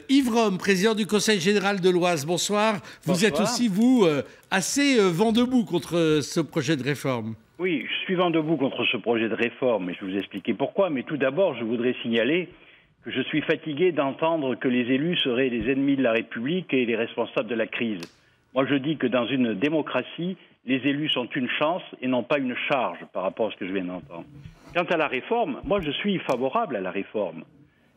Yves Rome, président du Conseil général de l'Oise, bonsoir. Vous Bonsoir. êtes aussi, vous, assez vent debout contre ce projet de réforme. Oui, je suis vent debout contre ce projet de réforme et je vais vous expliquer pourquoi. Mais tout d'abord, je voudrais signaler que je suis fatigué d'entendre que les élus seraient les ennemis de la République et les responsables de la crise. Moi, je dis que dans une démocratie, les élus sont une chance et non pas une charge par rapport à ce que je viens d'entendre. Quant à la réforme, moi, je suis favorable à la réforme,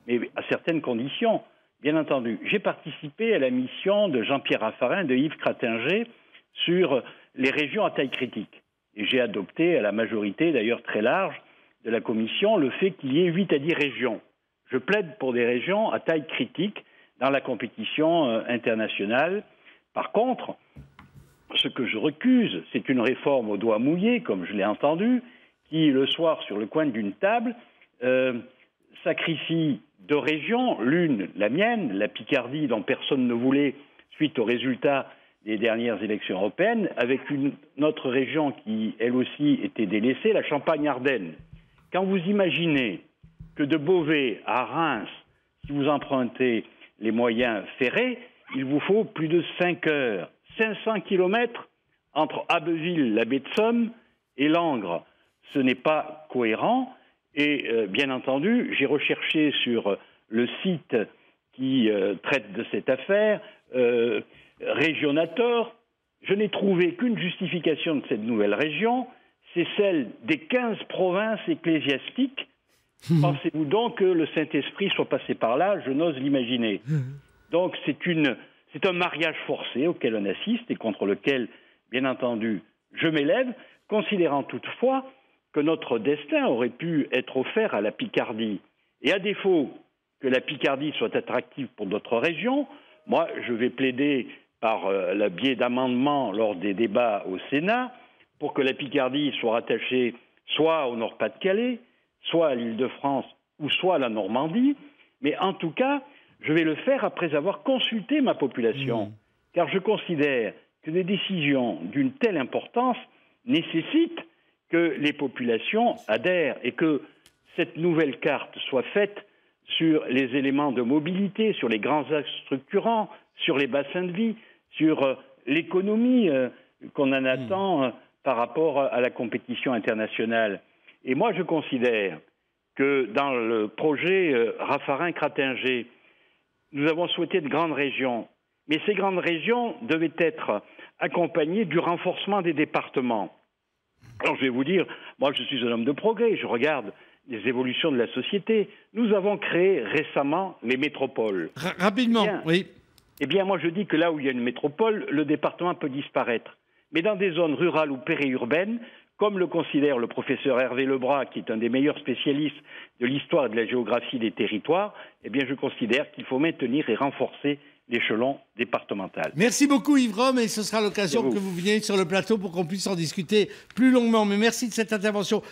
mais à certaines conditions. Bien entendu, j'ai participé à la mission de Jean-Pierre Raffarin, de Yves Crattinger, sur les régions à taille critique. Et j'ai adopté à la majorité, d'ailleurs très large, de la commission, le fait qu'il y ait 8 à 10 régions. Je plaide pour des régions à taille critique dans la compétition internationale. Par contre, ce que je recuse, c'est une réforme au doigt mouillé, comme je l'ai entendu, qui, le soir, sur le coin d'une table, sacrifie 2 régions, l'une, la mienne, la Picardie, dont personne ne voulait suite aux résultats des dernières élections européennes, avec une autre région qui, elle aussi, était délaissée, la Champagne-Ardenne. Quand vous imaginez que de Beauvais à Reims, si vous empruntez les moyens ferrés, il vous faut plus de 5 heures, 500 kilomètres entre Abbeville, la baie de Somme, et Langres. Ce n'est pas cohérent. Et bien entendu, j'ai recherché sur le site qui traite de cette affaire, Régionator, je n'ai trouvé qu'une justification de cette nouvelle région, c'est celle des 15 provinces ecclésiastiques. Pensez-vous donc que le Saint-Esprit soit passé par là? Je n'ose l'imaginer. Donc c'est un mariage forcé auquel on assiste et contre lequel, bien entendu, je m'élève, considérant toutefois que notre destin aurait pu être offert à la Picardie. Et à défaut que la Picardie soit attractive pour d'autres régions, moi, je vais plaider par le biais d'amendements lors des débats au Sénat pour que la Picardie soit rattachée soit au Nord-Pas-de-Calais, soit à l'Île-de-France ou soit à la Normandie. Mais en tout cas, je vais le faire après avoir consulté ma population. Car je considère que des décisions d'une telle importance nécessitent que les populations adhèrent et que cette nouvelle carte soit faite sur les éléments de mobilité, sur les grands axes structurants, sur les bassins de vie, sur l'économie qu'on en attend par rapport à la compétition internationale. Et moi, je considère que dans le projet Raffarin-Crattinger, nous avons souhaité de grandes régions. Mais ces grandes régions devaient être accompagnées du renforcement des départements. Alors je vais vous dire, moi je suis un homme de progrès, je regarde les évolutions de la société. Nous avons créé récemment les métropoles. Rapidement, oui. Eh bien, moi je dis que là où il y a une métropole, le département peut disparaître. Mais dans des zones rurales ou périurbaines, comme le considère le professeur Hervé Lebras, qui est un des meilleurs spécialistes de l'histoire et de la géographie des territoires, eh bien je considère qu'il faut maintenir et renforcer l'échelon départemental. Merci beaucoup Yves Rome et ce sera l'occasion que vous veniez sur le plateau pour qu'on puisse en discuter plus longuement. Mais merci de cette intervention.